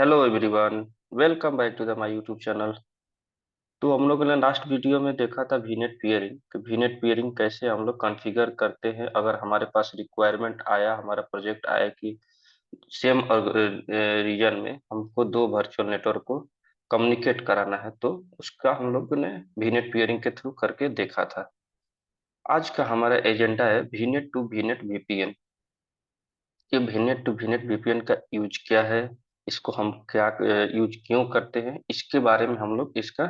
Hello everyone. Welcome back to the my YouTube channel. तो हम लोगों ने लास्ट वीडियो में देखा था वीनेट पेयरिंग कि वीनेट पेयरिंग कैसे हम लोग कॉन्फ़िगर करते हैं अगर हमारे पास रिक्वायरमेंट आया, हमारा प्रोजेक्ट आया कि सेम रीजन में हमको दो वर्चुअल नेटवर्क को कम्युनिकेट कराना है, तो उसका हम लोग ने वीनेट पेयरिंग के थ्रू करके देखा था। आज का हमारा एजेंडा है वीनेट टू वीनेट वीपीएन। कि वीनेट टू वीनेट वीपीएन का यूज क्या है, इसको हम क्या यूज क्यों करते हैं, इसके बारे में हम लोग इसका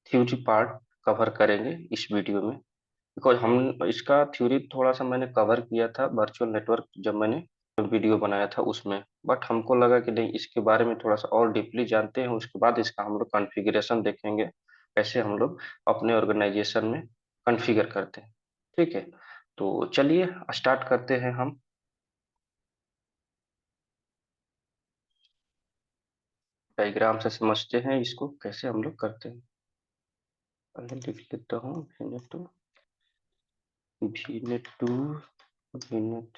थ्योरी पार्ट कवर करेंगे इस वीडियो में। बिकॉज हम इसका थ्योरी थोड़ा सा मैंने कवर किया था वर्चुअल नेटवर्क जब मैंने वीडियो बनाया था उसमें, बट हमको लगा कि नहीं, इसके बारे में थोड़ा सा और डीपली जानते हैं, उसके बाद इसका हम लोग कॉन्फ़िगरेशन देखेंगे कैसे हम लोग अपने ऑर्गेनाइजेशन में कॉन्फ़िगर करते हैं। ठीक है, तो चलिए स्टार्ट करते हैं हम। डायग्राम से समझते हैं इसको कैसे हम लोग करते हैं। पहले लिख लेता हूँ वीनेट टू वीनेट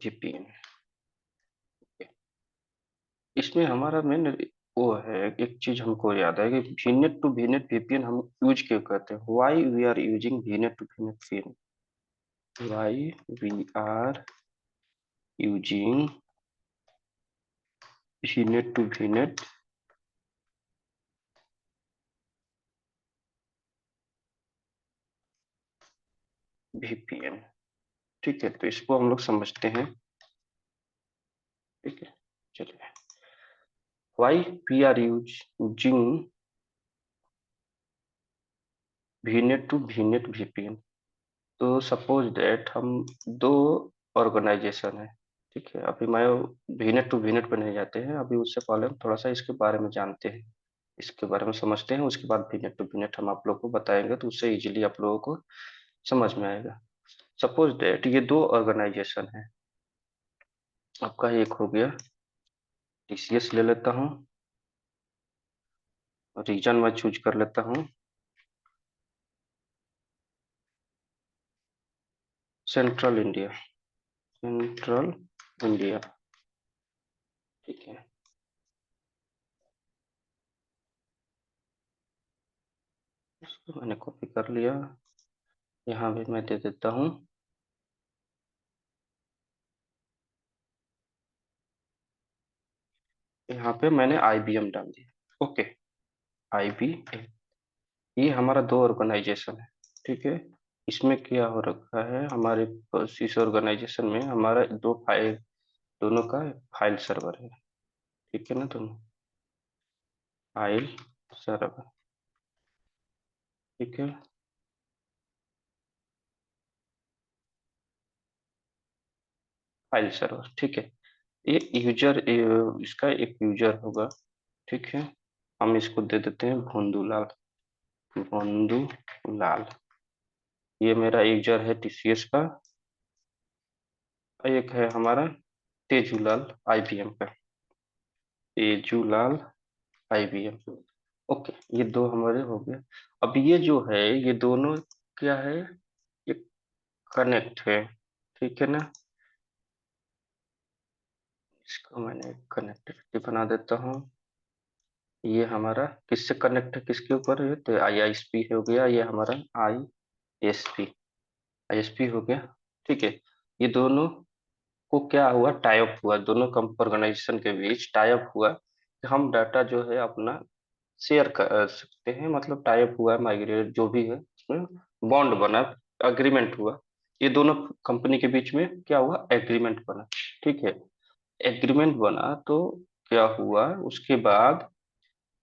जीपीएन। इसमें हमारा मेन वो है, एक चीज हमको याद है कि वीनेट टू वीनेट वीपीएन हम यूज क्यों करते हैं, why we are using VNet to VNet VPN, why we are using VNet to VNet VPN. ठीक है, तो इसको हम लोग समझते हैं। ठीक है, चलिए, why we are using VNet to VNet VPN. तो सपोज दैट हम दो ऑर्गेनाइजेशन है। ठीक है, अभी मैं वीनेट टू वीनेट पे नहीं जाते हैं, अभी उससे पहले हम थोड़ा सा इसके बारे में जानते हैं, इसके बारे में समझते हैं, उसके बाद वीनेट टू वीनेट हम आप लोग को बताएंगे तो उससे इजीली आप लोगों को समझ में आएगा। सपोज दैट ये दो ऑर्गेनाइजेशन है, आपका एक हो गया टीसीएस ले लेता हूँ, रीजन मैं चूज कर लेता हूँ सेंट्रल इंडिया, सेंट्रल इंडिया। ठीक है, इसको मैंने कॉपी कर लिया, यहाँ भी मैं दे देता हूँ। यहाँ पे मैंने आईबीएम डाल दिया। ओके, आईबीएम, ये हमारा दो ऑर्गेनाइजेशन है। ठीक है, इसमें क्या हो रखा है, हमारे इस ऑर्गेनाइजेशन में हमारा दो फाइल, दोनों का फाइल सर्वर है। ठीक है ना, दोनों फाइल सर्वर। ठीक है, फाइल सर्वर। ठीक है, ये यूजर, इसका एक यूजर होगा। ठीक है, हम इसको दे देते हैं भोंदूलाल, भोंदूलाल। ये मेरा यूजर है टीसीएस का, एक है हमारा तेजूलाल आईबीएम का, तेजूलाल आईबीएम। ओके, ये दो हमारे हो गए। अब ये जो है, ये दोनों क्या है, ये कनेक्ट है। ठीक है ना, इसको मैंने कनेक्टिविटी बना देता हूँ। ये हमारा किससे कनेक्ट है, किसके ऊपर है, तो आईआईएसपी हो गया, ये हमारा आईएसपी, आईएसपी हो गया। ठीक है, ये दोनों को क्या हुआ, टाई अप हुआ, दोनों ऑर्गेनाइजेशन के बीच टाई अप हुआ कि हम डाटा जो है अपना शेयर कर सकते हैं, मतलब टाई अप हुआ, माइग्रेट जो भी है उसमें बॉन्ड बना, अग्रीमेंट हुआ। ये दोनों कंपनी के बीच में क्या हुआ, एग्रीमेंट बना। ठीक है, एग्रीमेंट बना तो क्या हुआ उसके बाद,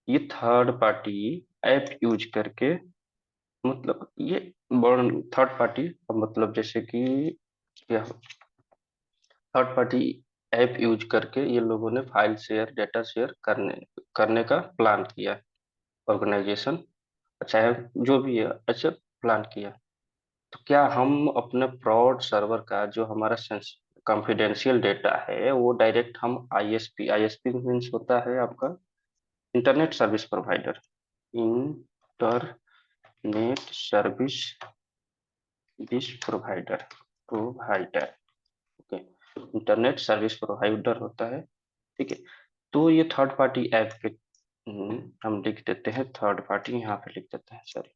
ये थर्ड पार्टी ऐप यूज करके, मतलब ये बॉन्ड थर्ड पार्टी, मतलब जैसे कि क्या, थर्ड पार्टी ऐप यूज करके ये लोगों ने फाइल शेयर, डेटा शेयर करने करने का प्लान किया, ऑर्गेनाइजेशन चाहे जो भी है, अच्छा प्लान किया। तो क्या हम अपने प्रॉड सर्वर का जो हमारा कॉन्फिडेंशियल डेटा है वो डायरेक्ट हम आईएसपी, आईएसपी मीन्स होता है आपका internet service provider, internet service this provider, provider. Okay, internet service provider होता है। ठीक है। तो ये थर्ड पार्टी ऐप के हम लिख देते हैं थर्ड पार्टी, यहाँ पे लिख देते हैं, sorry,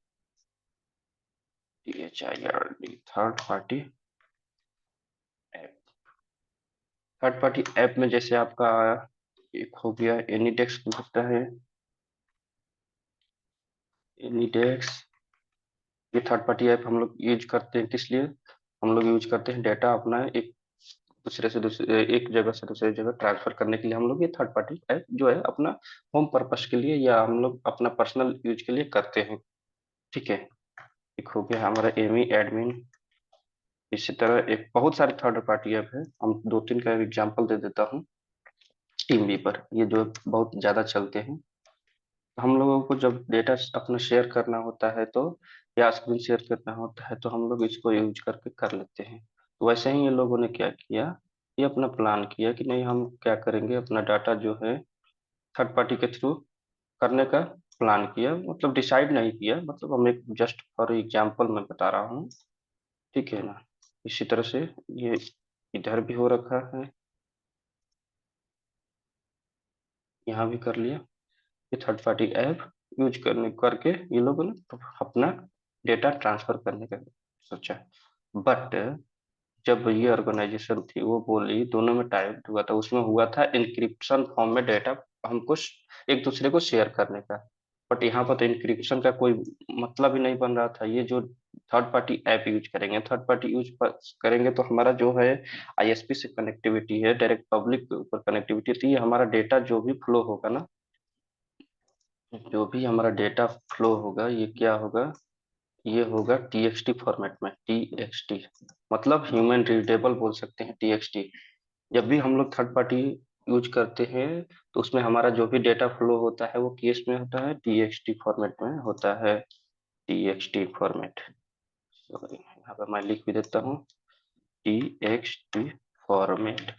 THIRD, third party app. Third party app में जैसे आपका एक हो गया एनीडेक्स होता है, एनीडेक्स। ये थर्ड पार्टी ऐप हम लोग यूज करते हैं, किस लिए हम लोग यूज करते हैं? डेटा अपना एक दूसरे से दूसरे, एक जगह से दूसरी जगह ट्रांसफर करने के लिए हम लोग ये थर्ड पार्टी ऐप जो है अपना होम पर्पस के लिए या हम लोग अपना पर्सनल यूज के लिए करते हैं। ठीक है। एक हो गया हमारा एमी एडमिन। इसी तरह एक बहुत सारे थर्ड पार्टी ऐप है, हम दो तीन का एग्जांपल दे देता हूँ। टीम वीपर, ये जो बहुत ज्यादा चलते हैं। हम लोगों को जब डेटा अपना शेयर करना होता है तो, या स्क्रीन शेयर करना होता है तो हम लोग इसको यूज करके कर लेते हैं। तो वैसे ही ये लोगों ने क्या किया, ये अपना प्लान किया कि नहीं हम क्या करेंगे, अपना डाटा जो है थर्ड पार्टी के थ्रू करने का प्लान किया, मतलब डिसाइड नहीं किया, मतलब हम एक जस्ट फॉर एग्जाम्पल मैं बता रहा हूँ। ठीक है ना। इसी तरह से ये इधर भी हो रखा है, यहाँ भी कर लिया। ये थर्ड पार्टी ऐप यूज करने करके ये लोगों ने अपना डेटा ट्रांसफर करने का सोचा। बट जब ये ऑर्गेनाइजेशन थी वो बोली, दोनों में टाइप हुआ था, उसमें हुआ था इंक्रिप्शन फॉर्म में डेटा हमको एक दूसरे को शेयर करने का। बट यहाँ पर तो इंक्रिप्शन का कोई मतलब ही नहीं बन रहा था। ये जो थर्ड पार्टी ऐप यूज करेंगे, थर्ड पार्टी यूज करेंगे तो हमारा जो है आईएसपी से कनेक्टिविटी है, डायरेक्ट पब्लिक के ऊपर कनेक्टिविटी, तो ये हमारा डेटा जो भी फ्लो होगा ना, जो भी हमारा डेटा फ्लो होगा ये क्या होगा, ये होगा टीएक्सटी फॉर्मेट में। टीएक्सटी मतलब ह्यूमन रीडेबल बोल सकते हैं टीएक्सटी। जब भी हम लोग थर्ड पार्टी यूज करते हैं तो उसमें हमारा जो भी डेटा फ्लो होता है वो किस में होता है, टीएक्सटी फॉर्मेट में होता है। टीएक्सटी फॉर्मेट, यहाँ पर मैं लिख भी देता हूँ, टीएक्सटी फॉर्मेट।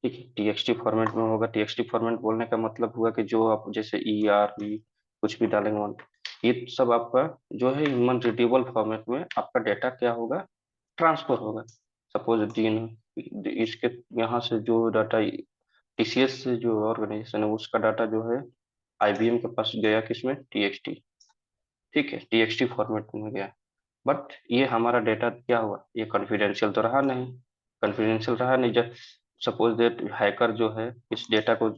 ठीक है, टीएक्सटी फॉर्मेट में होगा। टीएक्सटी फॉर्मेट बोलने का मतलब हुआ कि जो आप जैसे ई आर भी कुछ भी डालेंगे ये सब आपका जो है ह्यूमन रिड्यूबल फॉर्मेट में आपका डेटा क्या होगा, ट्रांसफर होगा। सपोज दिन इसके यहाँ से जो डाटा टीसीएस से जो ऑर्गेनाइजेशन है उसका डाटा जो है आईबीएम के पास गया, किसमें, टीएक्सटी। ठीक है, टीएक्सटी फॉर्मेट में गया। बट ये हमारा डेटा क्या हुआ, ये कॉन्फिडेंशियल तो रहा नहीं, कॉन्फिडेंशियल रहा नहीं। जब सपोज दैट हैकर जो है इस डेटा को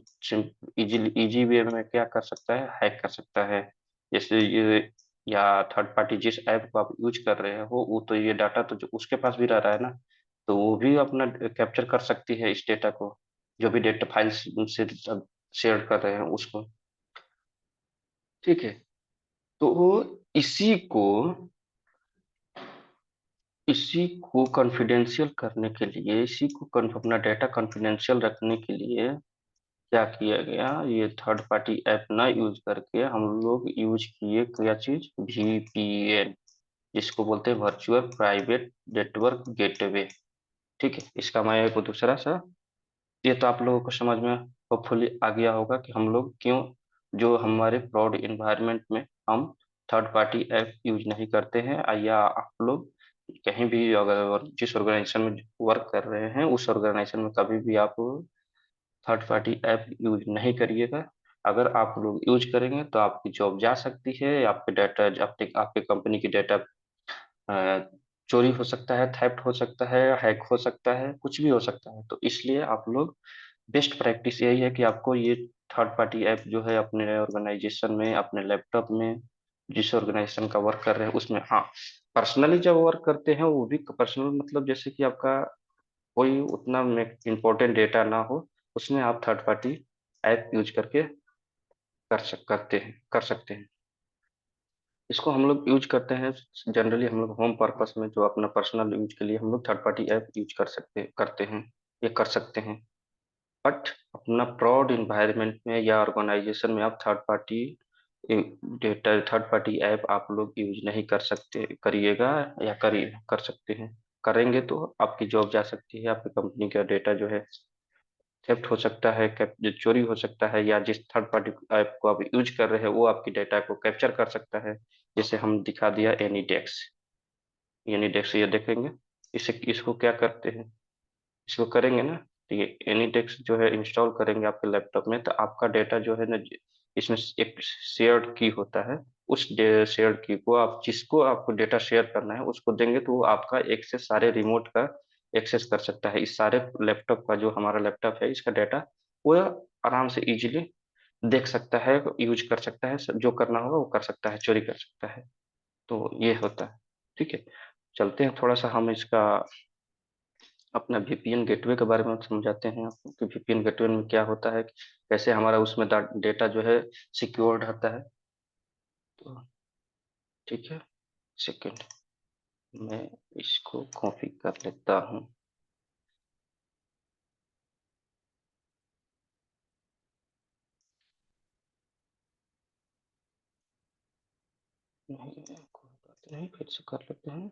इजीली इजी वे में क्या कर सकता है, हैक कर सकता है। जैसे ये, या थर्ड पार्टी जिस ऐप को आप यूज कर रहे हो वो तो ये डाटा तो जो उसके पास भी रह रहा है ना, तो वो भी अपना कैप्चर कर सकती है इस डेटा को, जो भी डेटा फाइल्स से शेयर कर रहे हैं उसको। ठीक है। तो इसी को इसी को कॉन्फिडेंशियल करने के लिए, अपना डेटा कॉन्फिडेंशियल रखने के लिए क्या किया गया, ये थर्ड पार्टी ऐप ना यूज करके हम लोग यूज किए क्या चीज, वीपीएन, जिसको बोलते हैं वर्चुअल प्राइवेट नेटवर्क गेटवे। ठीक है, इसका मैं एक दूसरा सा, ये तो आप लोगों को समझ में होपफुली आ गया होगा कि हम लोग क्यों, जो हमारे प्रोड इन्वायरमेंट में हम थर्ड पार्टी ऐप यूज नहीं करते हैं, या आप लोग कहीं भी अगर जिस ऑर्गेनाइजेशन में वर्क कर रहे हैं उस ऑर्गेनाइजेशन में कभी भी आप थर्ड पार्टी ऐप यूज नहीं करिएगा। अगर आप लोग यूज करेंगे तो आपकी जॉब जा सकती है, आपके डाटा, आपके आपके कंपनी की डाटा चोरी हो सकता है, थेफ्ट हो सकता है, हैक हो सकता है, कुछ भी हो सकता है। तो इसलिए आप लोग, बेस्ट प्रैक्टिस यही है कि आपको ये थर्ड पार्टी ऐप जो है अपने ऑर्गेनाइजेशन में, अपने लैपटॉप में, जिस ऑर्गेनाइजेशन का वर्क कर रहे हैं उसमें, हाँ, पर्सनली जब वर्क करते हैं वो भी पर्सनल, मतलब जैसे कि आपका कोई उतना इम्पोर्टेंट डेटा ना हो, उसमें आप थर्ड पार्टी ऐप यूज करके कर सकते हैं। इसको हम लोग यूज करते हैं जनरली, हम लोग होम पर्पस में जो अपना पर्सनल यूज के लिए हम लोग थर्ड पार्टी ऐप यूज करते हैं, ये कर सकते हैं। बट अपना प्रोड इन्वायरमेंट में या ऑर्गेनाइजेशन में आप third party data, third party app आप लोग यूज नहीं कर सकते, करिएगा, या करिए कर सकते हैं। करेंगे तो आपकी जॉब जा सकती है, आपकी कंपनी का डेटा जो है थेफ्ट हो सकता है, जो चोरी हो सकता है, या जिस थर्ड पार्टी ऐप को आप यूज कर रहे हैं वो आपकी डेटा को कैप्चर कर सकता है। जैसे हम दिखा दिया एनीडेक्स, एनीडेक्स ये देखेंगे, इसे इसको क्या करते हैं, इसको करेंगे ना, तो ये एनीडेस्क जो है इंस्टॉल करेंगे आपके लैपटॉप में, तो आपका डेटा जो है ना, इसमें एक शेयर्ड की होता है। उस शेयर्ड की को आप जिसको आपको डेटा शेयर करना है उसको देंगे, तो वो आपका एक्सेस सारे रिमोट का एक्सेस कर सकता है। इस सारे लैपटॉप का, जो हमारा लैपटॉप है, इसका डाटा वो आराम से इजीली देख सकता है, यूज कर सकता है, जो करना होगा वो कर सकता है, चोरी कर सकता है। तो ये होता है। ठीक है, चलते हैं थोड़ा सा हम इसका अपना वीपीएन गेटवे के बारे में समझाते हैं आपको कि वीपीएन गेटवे में क्या होता है, कैसे हमारा उसमें डेटा जो है सिक्योर्ड रहता है। तो ठीक है, सेकंड मैं इसको कॉपी कर लेता हूँ। नहीं, कोई बात नहीं, फिर से कर लेते हैं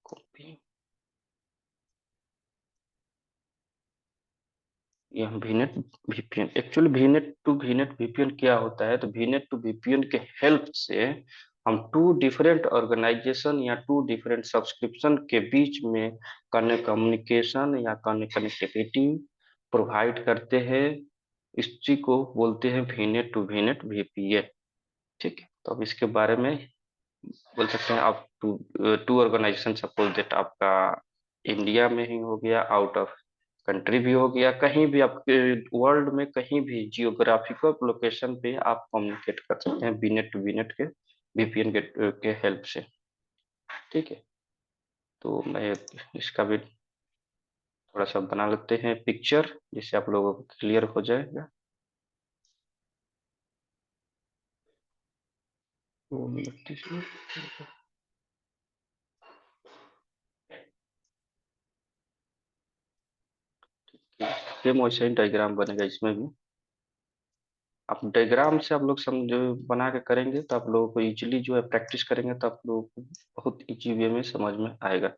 कॉपी। ये हम VNet VPN, actually VNet to VNet VPN क्या होता है, तो वीनेट टू वीपीएन के हेल्प से हम टू डिफरेंट ऑर्गेनाइजेशन या टू डिफरेंट सब्सक्रिप्शन के बीच में कम्युनिकेशन या कनेक्टिविटी प्रोवाइड करते हैं। इस चीज को बोलते हैं वीनेट टू वीनेट वीपीएन। ठीक है, तो अब इसके बारे में बोल सकते हैं आप। Two two organisation, suppose that आपका इंडिया में ही हो गया, आउट ऑफ कंट्री भी हो गया, कहीं भी आपके वर्ल्ड में कहीं भी जियोग्राफिकल लोकेशन पे आप कम्युनिकेट कर सकते हैं बीनेट टू बीनेट के वीपीएन के हेल्प से। ठीक है, तो मैं इसका भी थोड़ा सा बना लेते हैं पिक्चर, जिससे आप लोगों को क्लियर हो जाएगा। वो मिनट इसमें सेम वैसे ही डायग्राम बनेगा इसमें भी। आप डायग्राम से आप लोग समझ बना के करेंगे तो आप लोगों को इजीली जो है प्रैक्टिस करेंगे तो आप लोगों को बहुत इजी वे में समझ में आएगा।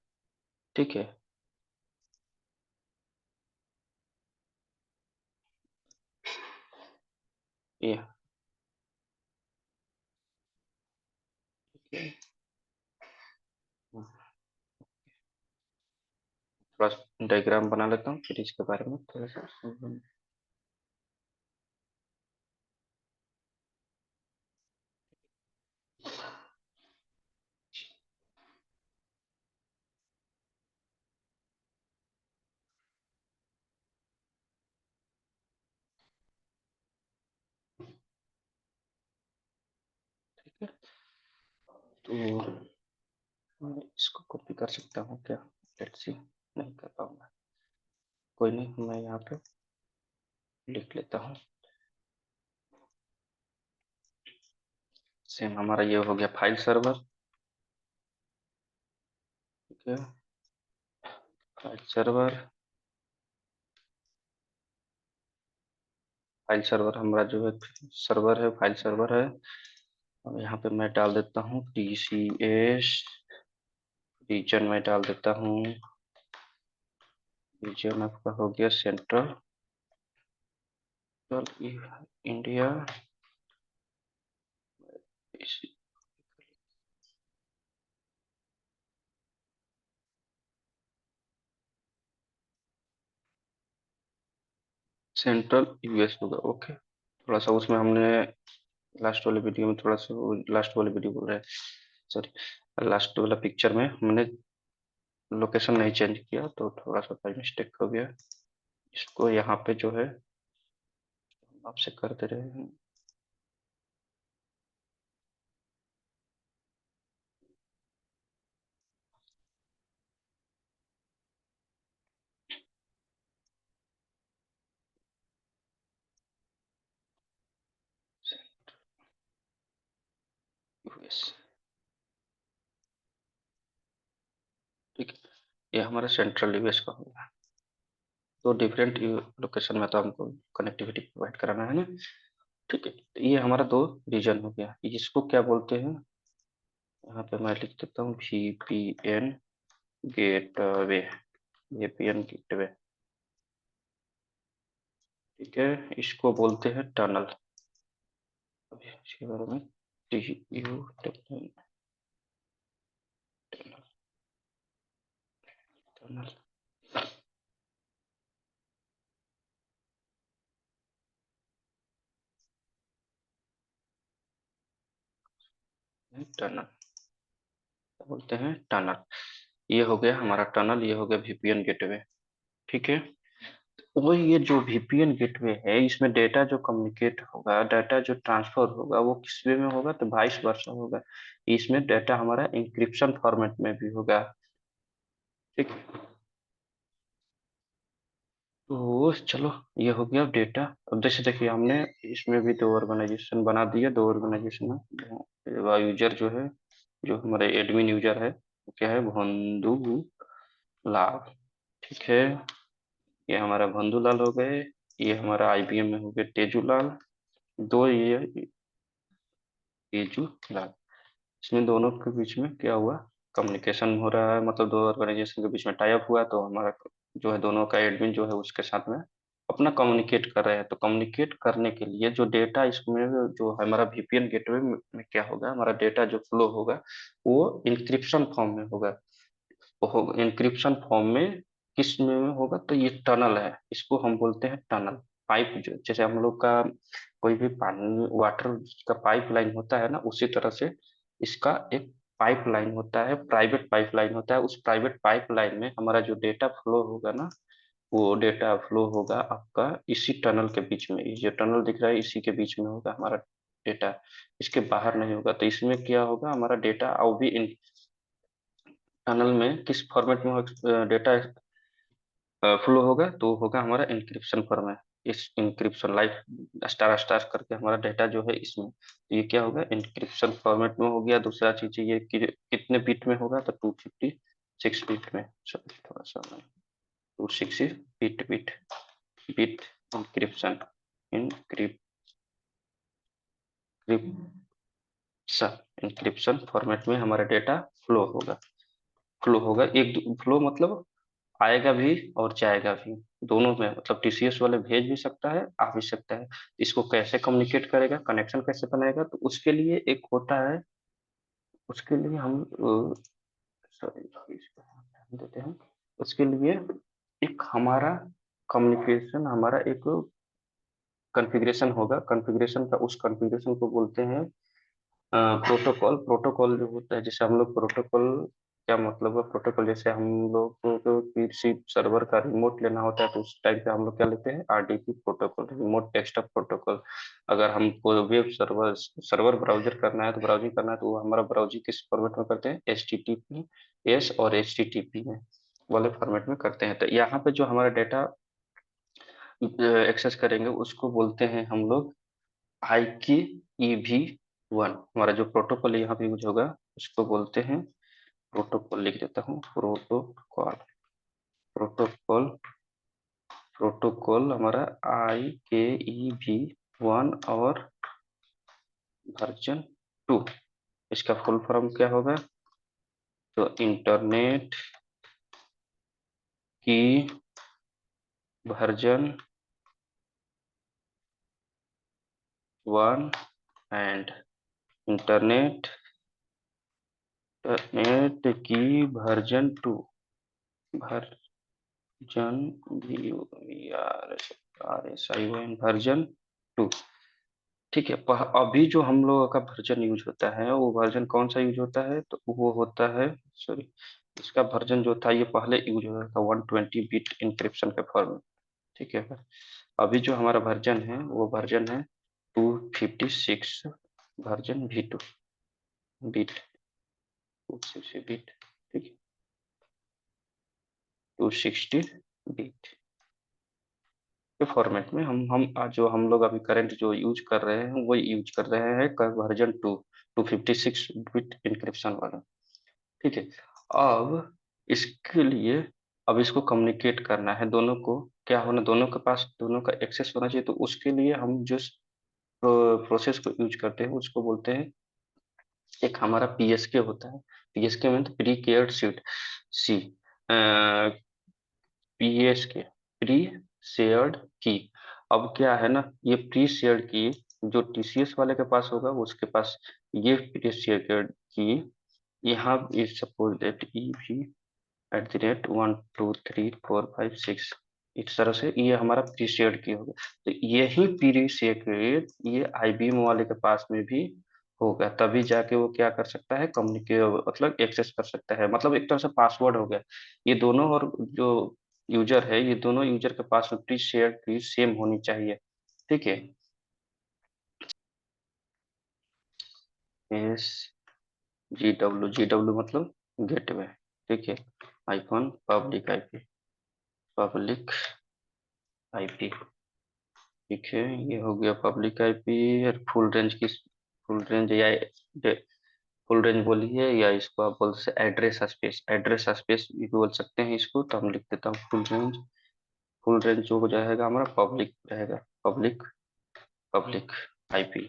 ठीक है, ये थोड़ा डायग्राम बना लेता हूँ, फिर इसके बारे में थोड़ा सा ठीक है। तो मैं इसको कॉपी कर सकता हूँ क्या? लेट्स सी, नहीं कर पाऊंगा। कोई नहीं, मैं यहाँ पे लिख लेता हूँ। सेम हमारा ये हो गया फाइल सर्वर। ठीक है, फाइल सर्वर, फाइल सर्वर हमारा जो है सर्वर है, फाइल सर्वर है। और यहाँ पे मैं डाल देता हूँ TCS रीजन, में डाल देता हूँ रीजन आपका हो गया सेंट्रल इंडिया। सेंट्रल यूएस होगा। ओके, थोड़ा सा उसमें हमने लास्ट वाले वीडियो में थोड़ा सा, लास्ट वाले वीडियो बोल रहे हैं, सॉरी, लास्ट वाला पिक्चर में हमने लोकेशन नहीं चेंज किया, तो थोड़ा सा बाई मिस्टेक हो गया। इसको यहाँ पे जो है आपसे कर दे रहे हैं। यूएस, ठीक है, ये हमारा सेंट्रल यूएस का होगा। तो डिफरेंट लोकेशन में तो हमको कनेक्टिविटी प्रोवाइड कराना है ना। ठीक है, तो ये हमारा दो रीजन हो गया। इसको क्या बोलते हैं, यहाँ पे मैं लिख देता हूँ VPN गेटवे, VPN गेटवे। ठीक है, इसको बोलते हैं टनल। अभी इसके बारे में TU tunnel, tunnel, tunnel. Tunnel, बोलते हैं टनल। ये हो गया हमारा टनल, ये हो गया वीपीएन गेटवे। ठीक है, वो ये जो वीपीएन गेटवे है, इसमें डेटा जो कम्युनिकेट होगा, डाटा जो ट्रांसफर होगा, वो किस वे में होगा, तो वाइस वर्सा होगा। इसमें डाटा हमारा इंक्रिप्शन फॉर्मेट में भी होगा। ठीक, तो चलो, ये हो गया डेटा। अब जैसे देखिए, हमने इसमें भी दो ऑर्गेनाइजेशन बना दिया, दो ऑर्गेनाइजेशन है। यूजर जो है, जो हमारे एडमिन यूजर है, वो क्या है, भंदू लाल। ठीक है, ये हमारा भंदू लाल हो गए। ये हमारा आईबीएम में हो गए तेजू लाल। दो ये तेजू लाल, इसमें दोनों के बीच में क्या हुआ, कम्युनिकेशन हो रहा है, मतलब दो ऑर्गेनाइजेशन के बीच में टाई अप हुआ, तो हमारा जो है दोनों का एडमिन जो है उसके साथ में अपना कम्युनिकेट कर रहे हैं। तो कम्युनिकेट करने के लिए जो डेटा इसमें, जो हमारा वीपीएन गेटवे में क्या होगा, हमारा डेटा जो फ्लो होगा वो इंक्रिप्शन फॉर्म में होगा। इंक्रिप्शन फॉर्म में किस में होगा, तो ये टनल है, इसको हम बोलते हैं टनल। पाइप, जो जैसे हम लोग का कोई भी पानी वाटर का पाइपलाइन होता है ना, उसी तरह से इसका एक पाइपलाइन होता है, प्राइवेट पाइपलाइन होता है। उस प्राइवेट पाइपलाइन में हमारा जो डेटा फ्लो होगा ना, वो डेटा फ्लो होगा आपका इसी टनल के बीच में। ये जो टनल दिख रहा है, इसी के बीच में होगा हमारा डेटा, इसके बाहर नहीं होगा। तो इसमें क्या होगा, हमारा डेटा और भी इन टनल में किस फॉर्मेट में डेटा फ्लो होगा, तो होगा हमारा इंक्रिप्शन फॉर्मेट। इस इंक्रिप्शन लाइफ स्टार स्टार करके हमारा डेटा जो है इसमें, तो ये क्या होगा, इंक्रिप्शन फॉर्मेट में हो गया। दूसरा चीज ये कितने बिट में होगा, तो 256 बिट में, सॉरी थोड़ा सा, 260 bit bit encryption, encryption encryption format में हमारा डेटा फ्लो होगा। फ्लो होगा, एक फ्लो मतलब आएगा भी और जाएगा भी, दोनों में। मतलब टीसीएस वाले भेज भी सकता है, आ भी सकता है। इसको कैसे कम्युनिकेट करेगा, कनेक्शन कैसे बनाएगा, तो उसके लिए एक होता है, उसके लिए हम सॉरी इसको ध्यान देते हैं। उसके लिए एक हमारा कम्युनिकेशन, हमारा एक कॉन्फ़िगरेशन होगा। कॉन्फ़िगरेशन का, उस कॉन्फ़िगरेशन को बोलते हैं प्रोटोकॉल। प्रोटोकॉल जो होता है, जैसे हम लोग प्रोटोकॉल, क्या मतलब है प्रोटोकॉल, जैसे हम लोग को किसी सर्वर का रिमोट लेना होता है, तो उस टाइम पे हम लोग क्या लेते हैं, RDP protocol, remote desktop protocol. अगर हमको वेब सर्वर सर्वर ब्राउजर करना है, तो ब्राउजिंग करना है, तो वो हमारा ब्राउजिंग किस फॉर्मेट में करते हैं, HTTPS और HTTP में वाले फॉर्मेट में करते हैं। तो यहाँ पे जो हमारा डेटा एक्सेस करेंगे, उसको बोलते हैं हम लोग IKEV1। हमारा जो प्रोटोकॉल यहाँ पे यूज होगा, उसको बोलते हैं प्रोटोकॉल। लिख देता हूँ, प्रोटोकॉल। प्रोटोकॉल, प्रोटोकॉल हमारा IKEV1 और वर्जन 2। इसका फुल फॉर्म क्या होगा, तो इंटरनेट की वर्जन 1 एंड इंटरनेट इंटरनेट की वर्जन 2, वर्जन वर्जन 2। ठीक है, अभी जो हम लोगों का वर्जन यूज होता है, वो वर्जन कौन सा यूज होता है, तो वो होता है, सॉरी, इसका वर्जन जो था, ये पहले यूज होता था 120 बिट इंक्रिप्शन के फॉर्म में। ठीक है, अभी जो हमारा वर्जन है, वो वर्जन है 256, वर्जन V2 बिट, 260 बिट। ठीक है, 260 बिट के फॉर्मेट में हम आज जो हम लोग अभी करंट जो यूज कर रहे हैं, वो यूज कर रहे हैं वर्जन 2, 256 बिट इंक्रिप्शन वाला। ठीक है, अब इसके लिए, अब इसको कम्युनिकेट करना है, दोनों को क्या होना, दोनों के पास दोनों का एक्सेस होना चाहिए। तो उसके लिए हम जिस प्रोसेस को यूज करते हैं, उसको बोलते हैं, एक हमारा पीएसके होता है। पीएसके में, प्री केयर्ड सीट सी, पीएसके, प्री शेयर्ड की। अब क्या है ना, ये प्री शेयर्ड की जो टीसीएस वाले के पास होगा, उसके पास ये प्री शेयर्ड की, यहाँ इज सपोज दैट EV@1 2 3 4 5 6, इस तरह से ये हमारा प्री शेयर्ड की होगा। तो यही प्री शेयर्ड ये आईबीएम वाले के पास में भी होगा तभी जाके वो क्या कर सकता है, कम्युनिकेट मतलब एक्सेस कर सकता है, मतलब एक तरह से पासवर्ड हो गया। ये दोनों और जो यूजर है, ये दोनों यूजर के पास प्री शेयर की सेम होनी चाहिए। ठीक है। एस जी डब्ल्यू मतलब गेटवे। ठीक है। IPhone public IP, public IP. ठीक है, ये हो गया पब्लिक आईपी। और फुल रेंज की, फुल रेंज या फुल रेंज बोलिए, या इसको आप बोल सकते एड्रेस स्पेस, एड्रेस स्पेस भी बोल सकते हैं इसको। तो हम लिख देता हूँ फुल रेंज। फुल रेंज जो हो जाएगा हमारा पब्लिक रहेगा, पब्लिक, पब्लिक आईपी।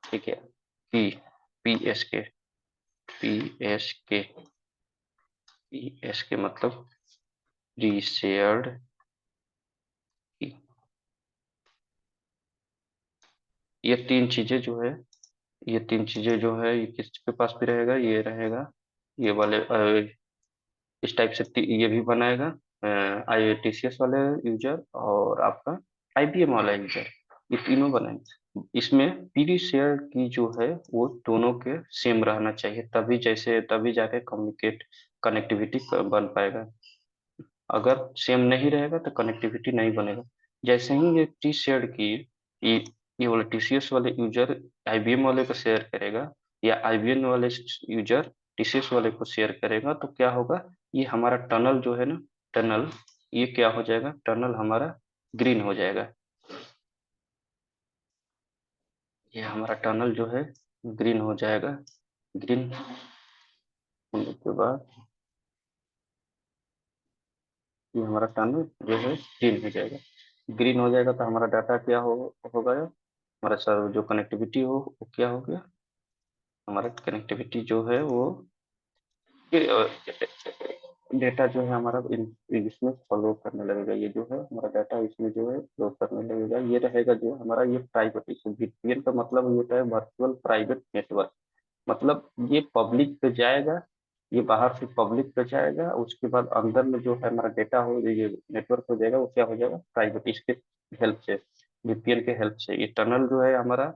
ठीक है। पी पी एस के, पी एस के, पी एस के मतलब प्री शेयर्ड की। ये तीन चीजें जो है, ये तीन चीजें जो है ये किसके पास भी रहेगा, ये रहेगा, ये वाले इस टाइप से ये भी बनाएगा, आई टी सी एस वाले यूजर और आपका आईबीएम वाला यूजर, ये तीनों बनाएंगे। इसमें पीडी शेयर की जो है वो दोनों के सेम रहना चाहिए, तभी जैसे तभी जाके कम्युनिकेट कनेक्टिविटी बन पाएगा। अगर सेम नहीं रहेगा तो कनेक्टिविटी नहीं बनेगा। जैसे ही ये टी शेयर की, ये ये वाले टीसीएस वाले यूजर आईबीएम वाले को शेयर करेगा, या आईबीएम वाले यूजर टीसीएस वाले को शेयर करेगा, तो क्या होगा, ये हमारा टनल जो है ना, टनल, ये क्या हो जाएगा, टनल हमारा ग्रीन हो जाएगा। ये हमारा टनल जो है ग्रीन हो जाएगा। ग्रीन होने के बाद ये हमारा टनल जो है ग्रीन हो जाएगा। ग्रीन हो जाएगा तो हमारा डाटा क्या होगा, हमारा सर जो कनेक्टिविटी हो वो क्या हो गया, हमारा कनेक्टिविटी जो है वो डेटा जो है हमारा इसमें फ्लो करने लगेगा। ये जो है हमारा डाटा इसमें जो है फ्लो करने लगेगा। ये रहेगा जो हमारा ये प्राइवेट, इसे वीपीएन का मतलब होता है वर्चुअल प्राइवेट नेटवर्क। मतलब ये पब्लिक पे जाएगा, ये बाहर से पब्लिक पे जाएगा, उसके बाद अंदर में जो है हमारा डेटा हो, ये नेटवर्क हो जाएगा, वो क्या हो जाएगा, प्राइवेट। इसके हेल्प से, वीपीएन के हेल्प से ये टनल जो है हमारा,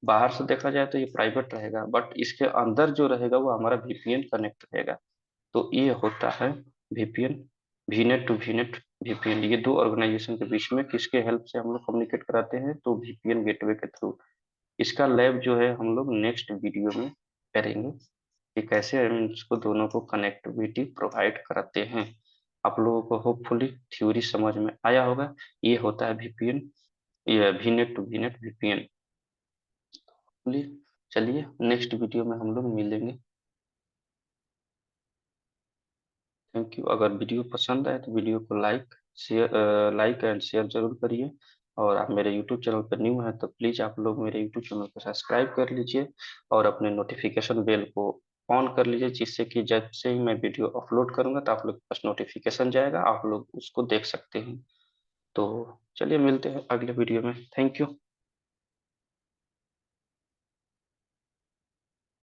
बाहर से देखा जाए तो ये प्राइवेट रहेगा, बट इसके अंदर जो रहेगा वो हमारा वीपीएन कनेक्ट रहेगा। तो ये होता है VPN, VNet to VNet VPN. ये दो ऑर्गेनाइजेशन के बीच में किसके हेल्प से हम लोग कम्युनिकेट कराते हैं, तो वीपीएन गेटवे के थ्रू। इसका लैब जो है हम लोग नेक्स्ट वीडियो में करेंगे कि कैसे हम इसको दोनों को कनेक्टिविटी प्रोवाइड कराते हैं। आप लोगों को होपफुली थ्योरी समझ में आया होगा। ये होता है वीपीएन, ये वीनेट टू वीनेट वीपीएन। चलिए नेक्स्ट वीडियो में हम लोग मिलेंगे। Thank you. अगर वीडियो पसंद आए तो वीडियो को लाइक एंड शेयर जरूर करिए। और आप मेरे यूट्यूब चैनल पर न्यू हैं तो प्लीज़ आप लोग मेरे यूट्यूब चैनल को सब्सक्राइब कर लीजिए और अपने नोटिफिकेशन बेल को ऑन कर लीजिए, जिससे कि जब से ही मैं वीडियो अपलोड करूंगा तो आप लोग के पास नोटिफिकेशन जाएगा, आप लोग उसको देख सकते हैं। तो चलिए मिलते हैं अगले वीडियो में। Thank you.